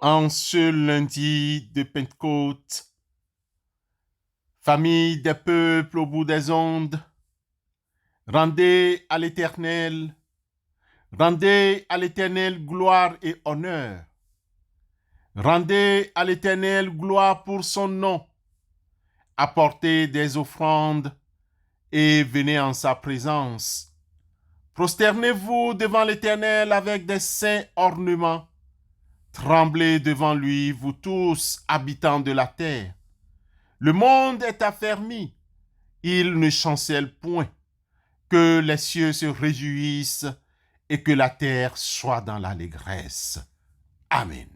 En ce lundi de Pentecôte, famille des peuples au bout des ondes, rendez à l'Éternel gloire et honneur. Rendez à l'Éternel gloire pour son nom. Apportez des offrandes et venez en sa présence. Prosternez-vous devant l'Éternel avec des saints ornements. Tremblez devant lui, vous tous, habitants de la terre. Le monde est affermi, il ne chancelle point. Que les cieux se réjouissent et que la terre soit dans l'allégresse. Amen.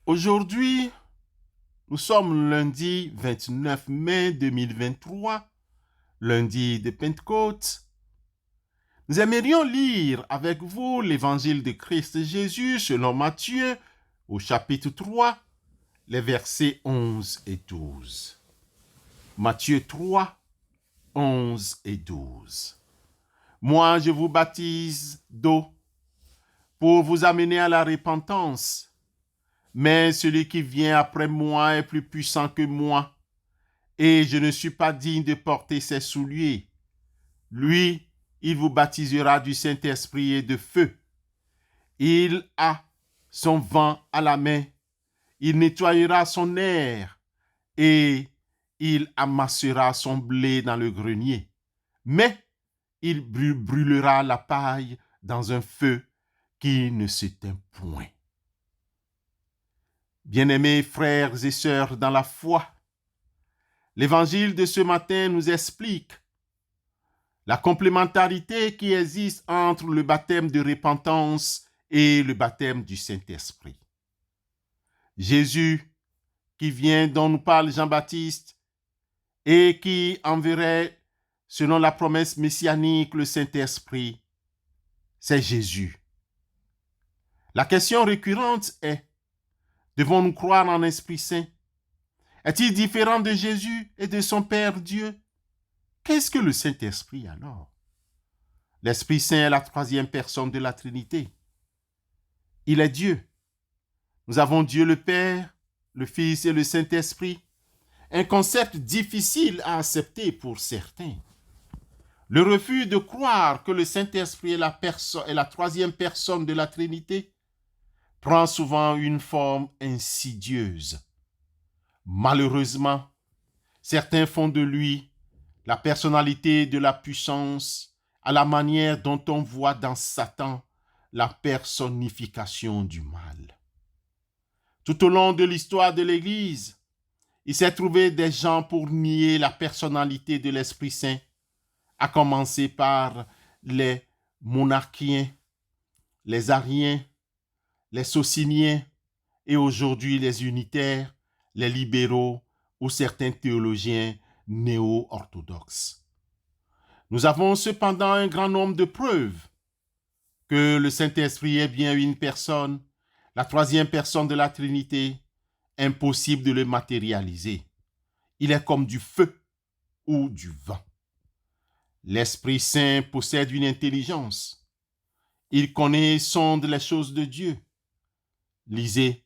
Aujourd'hui, nous sommes lundi 29 mai 2023, lundi de Pentecôte. Nous aimerions lire avec vous l'évangile de Christ Jésus selon Matthieu au chapitre 3, les versets 11 et 12. Matthieu 3, 11 et 12. Moi, je vous baptise d'eau pour vous amener à la repentance. Mais celui qui vient après moi est plus puissant que moi, et je ne suis pas digne de porter ses souliers. Lui, il vous baptisera du Saint-Esprit et de feu. Il a son vent à la main, il nettoyera son aire, et il amassera son blé dans le grenier. Mais il brûlera la paille dans un feu qui ne s'éteint point. Bien-aimés frères et sœurs dans la foi, l'évangile de ce matin nous explique la complémentarité qui existe entre le baptême de repentance et le baptême du Saint-Esprit. Jésus, qui vient, dont nous parle Jean-Baptiste, et qui enverrait, selon la promesse messianique, le Saint-Esprit, c'est Jésus. La question récurrente est: devons-nous croire en Esprit Saint? Est-il différent de Jésus et de son Père Dieu? Qu'est-ce que le Saint-Esprit alors? L'Esprit Saint est la troisième personne de la Trinité. Il est Dieu. Nous avons Dieu le Père, le Fils et le Saint-Esprit. Un concept difficile à accepter pour certains. Le refus de croire que le Saint-Esprit est la troisième personne de la Trinité prend souvent une forme insidieuse. Malheureusement, certains font de lui la personnalité de la puissance à la manière dont on voit dans Satan la personnification du mal. Tout au long de l'histoire de l'Église, il s'est trouvé des gens pour nier la personnalité de l'Esprit Saint, à commencer par les monarchiens, les ariens, les sociniens et aujourd'hui les unitaires, les libéraux ou certains théologiens néo-orthodoxes. Nous avons cependant un grand nombre de preuves que le Saint-Esprit est bien une personne, la troisième personne de la Trinité. Impossible de le matérialiser. Il est comme du feu ou du vent. L'Esprit Saint possède une intelligence. Il connaît et sonde les choses de Dieu. Lisez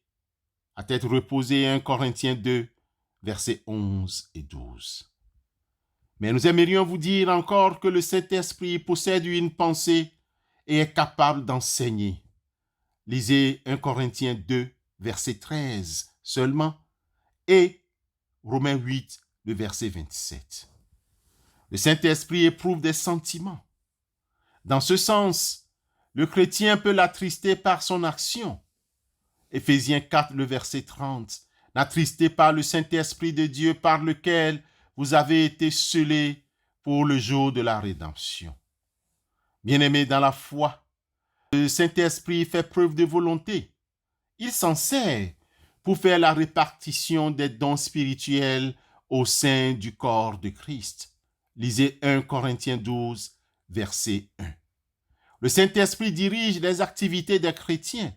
à tête reposée 1 Corinthiens 2, versets 11 et 12. Mais nous aimerions vous dire encore que le Saint-Esprit possède une pensée et est capable d'enseigner. Lisez 1 Corinthiens 2, verset 13 seulement, et Romains 8, le verset 27. Le Saint-Esprit éprouve des sentiments. Dans ce sens, le chrétien peut l'attrister par son action. Éphésiens 4, le verset 30. N'attristez pas le Saint-Esprit de Dieu par lequel vous avez été scellés pour le jour de la rédemption. Bien-aimés dans la foi, le Saint-Esprit fait preuve de volonté. Il s'en sert pour faire la répartition des dons spirituels au sein du corps de Christ. Lisez 1 Corinthiens 12, verset 1. Le Saint-Esprit dirige les activités des chrétiens.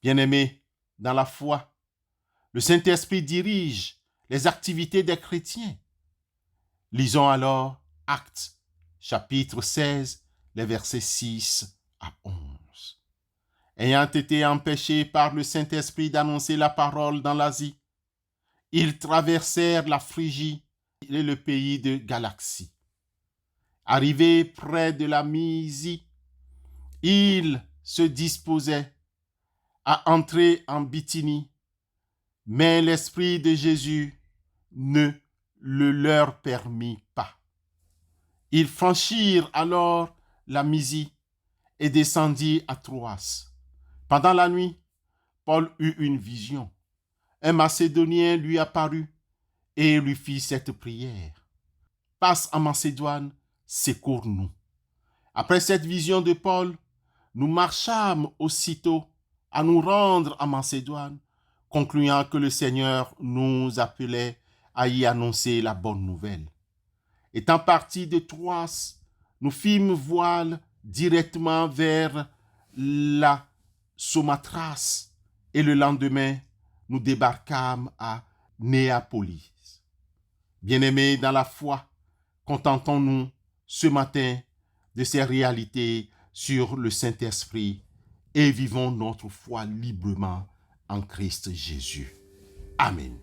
Bien-aimés dans la foi, le Saint-Esprit dirige les activités des chrétiens. Lisons alors Actes, chapitre 16, les versets 6 à 11. Ayant été empêchés par le Saint-Esprit d'annoncer la parole dans l'Asie, ils traversèrent la Phrygie et le pays de Galatie. Arrivés près de la Mysie, ils se disposaient à entrer en Bithynie, mais l'Esprit de Jésus ne le leur permit pas. Ils franchirent alors la Mysie et descendirent à Troas. Pendant la nuit, Paul eut une vision. Un Macédonien lui apparut et lui fit cette prière. « Passe en Macédoine, secours-nous. » Après cette vision de Paul, nous marchâmes aussitôt à nous rendre en Macédoine, concluant que le Seigneur nous appelait à y annoncer la bonne nouvelle. Étant partis de Troas, nous fîmes voile directement vers la Samothrace et le lendemain, nous débarquâmes à Néapolis. Bien-aimés dans la foi, contentons-nous ce matin de ces réalités sur le Saint-Esprit et vivons notre foi librement en Christ Jésus. Amen.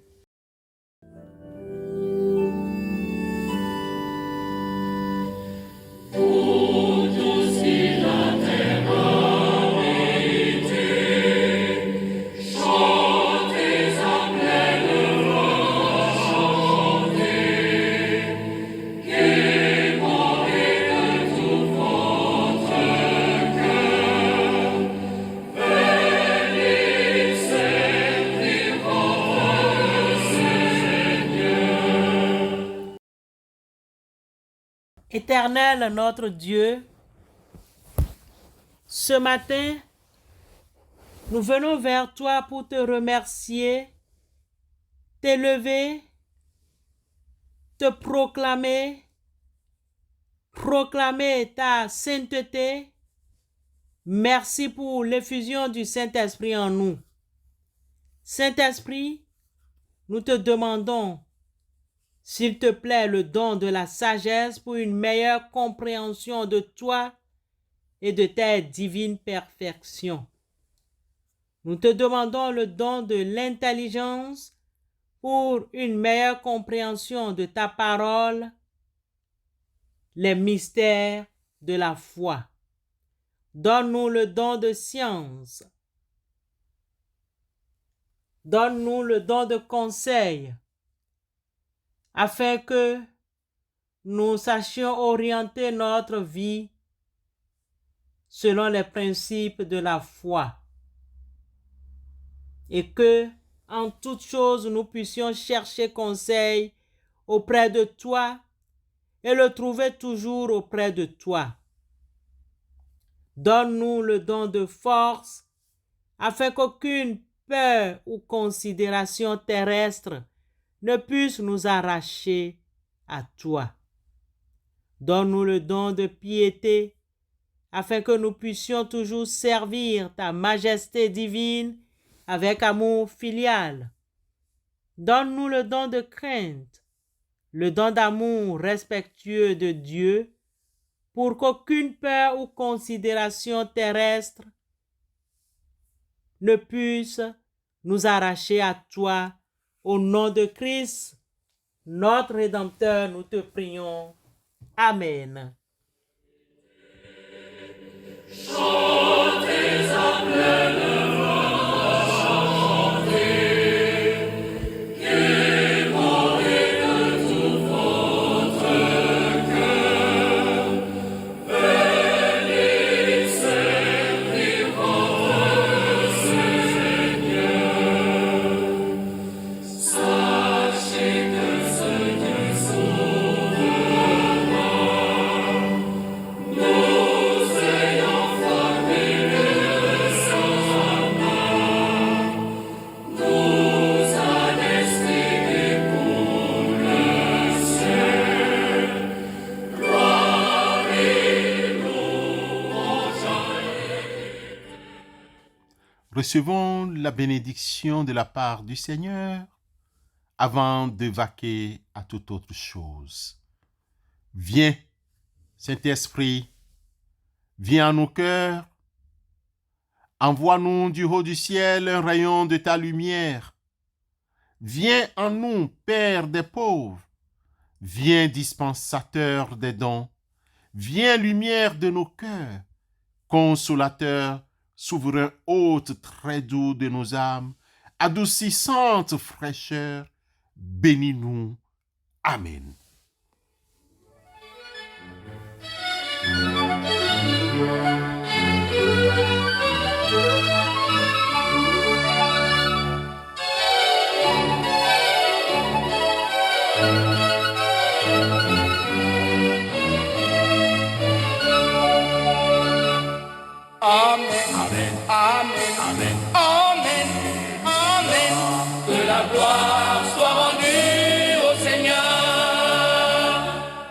Éternel notre Dieu, ce matin, nous venons vers toi pour te remercier, t'élever, te proclamer ta sainteté. Merci pour l'effusion du Saint-Esprit en nous. Saint-Esprit, nous te demandons, s'il te plaît, le don de la sagesse pour une meilleure compréhension de toi et de ta divine perfection. Nous te demandons le don de l'intelligence pour une meilleure compréhension de ta parole, les mystères de la foi. Donne-nous le don de science. Donne-nous le don de conseil, afin que nous sachions orienter notre vie selon les principes de la foi et que, en toutes choses, nous puissions chercher conseil auprès de toi et le trouver toujours auprès de toi. Donne-nous le don de force afin qu'aucune peur ou considération terrestre ne puisse nous arracher à toi. Donne-nous le don de piété, afin que nous puissions toujours servir ta majesté divine avec amour filial. Donne-nous le don de crainte, le don d'amour respectueux de Dieu, pour qu'aucune peur ou considération terrestre ne puisse nous arracher à toi. Au nom de Christ, notre Rédempteur, nous te prions. Amen. Sachez que ce Dieu Recevons la bénédiction de la part du Seigneur avant de vaquer à toute autre chose. Viens, Saint-Esprit, viens à nos cœurs, envoie-nous du haut du ciel un rayon de ta lumière. Viens en nous, Père des pauvres, viens dispensateur des dons, viens lumière de nos cœurs, consolateur, souverain hôte très doux de nos âmes, adoucissante fraîcheur, bénis-nous. Amen. Amen, amen, amen, amen, amen. Que la gloire soit rendue au Seigneur.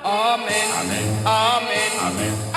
Amen, amen, amen, amen.